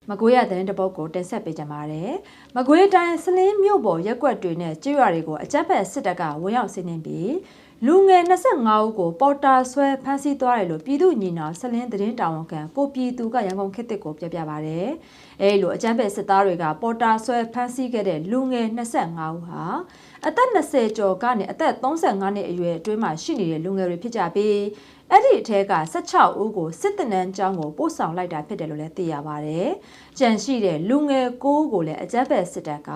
မကွေးရတဲ့တပုတ်ကိုတင်ဆက်ပေးကြပါမယ်။မကွေးတိုင်းစလင်းမြို့ပေါ်ရက်ကွက်တွေနဲ့ကျွော်တွေကိုအကြမ်းဖက်စစ်တပ်ကဝင်ရောက်စီးနင်းပြီးလူငယ်25ဦးကိုပေါ်တာဆွဲဖမ်းဆီးသွားတယ်လို့ပြည်သူ့ညီနောင်စလင်းသတင်းတာဝန်ခံကိုပြည်သူကရန်ကုန်ခေတ်တစ်ကိုပြောပြပါရယ်။အဲလိုအကြမ်းဖက်စစ်သားတွေကပေါ်တာဆွဲဖမ်းဆီးခဲ့တဲ့လူငယ်25ဦးဟာအသက်20ကျော်ကနေအသက်35နှစ်အရွယ်အတွင်းမှာရှိနေတဲ့လူငယ်တွေဖြစ်ကြပြီးအဲ့ဒီအထက်က16ဦးကိုစစ်တပ်နန်းကျောင်းကိုပို့ဆောင်လိုက်တာဖြစ်တယ်လို့လည်းသိရပါတယ်။ကြံရှိတဲ့လူငယ်9ဦးကိုလည်းအကြမ်းဖက်စစ်တပ်က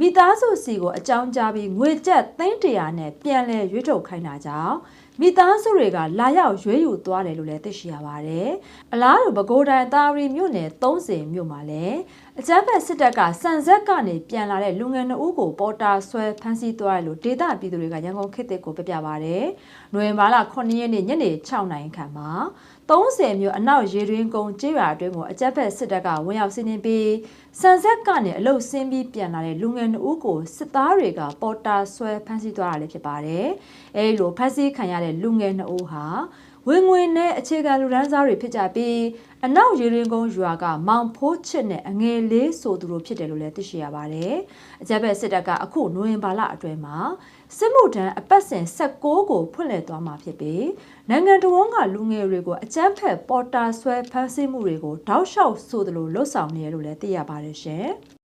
မိသားစုစီကိုအကြောင်းကြားပြီးငွေကျပ်300နဲ့ပြန်လည်ရွေးထုတ်ခိုင်းတာကြောင့်မိသားစုတွေကလာရောက်ရွေးယူသွားတယ်လို့လည်းသိရှိရပါတယ်။အလားတူပဲခူးတိုင်းတာရီမြို့နယ်30မြို့မှာလည်းအကြမ်းဖက်စစ်တပ်ကစံဆက်ကနေပြန်လာတဲ့လူငယ်2ဦးကိုပေါ်တာဆွဲဖမ်းဆီးသွားတယ်လို့ဒေသပြည်သူတွေကရန်ကုန်ခေတ်တစ်ကိုပြပြပါတယ်။နိုဝင်ဘာလ9ရက်နေ့ညနေ6နာရီခန့်မှာ30မြို့အနောက်ရေတွင်းကုန်းကျေးရွာအတွင်းကိုအကြမ်းဖက်စစ်တပ်ကဝင်ရောက်စီးနင်းပြီးစံဆက်ကနေအလုတ်ဆင်းပြီးပြန်လာတဲ့လူငယ်2ဦးကိုစစ်သားတွေကပေါ်တာဆွဲဖမ်းဆီးသွားတာလည်းဖြစ်ပါတယ်။အဲဒီလိုဖမ်းဆီးခံရတဲ့လူငယ်2ဦးဟာဝင်ငွေနဲ့အခြေခံလူဒန်းစားတွေဖြစ်ကြပြီးအနောက်ရေရင်ကုန်းရွာကမောင်ဖိုးချစ်နဲ့အငယ်လေးဆိုသူတို့ဖြစ်တယ်လို့လည်းသိရှိရပါတယ်။အကြမ်းဖက်စစ်တပ်ကအခုနိုဝင်ဘာလအတွင်းမှာစစ်မှုထမ်းအပတ်စဉ်16ကိုဖွင့်လှစ်သွားမှာဖြစ်ပြီးနိုင်ငံတော်ကလူငယ်တွေကိုအကြမ်းဖက်ပေါ်တာဆွဲဖမ်းဆီးမှုတွေကိုတောက်လျှောက်ဆိုသလိုလှုပ်ဆောင်နေရလို့လည်းသိရပါတယ်ရှင်။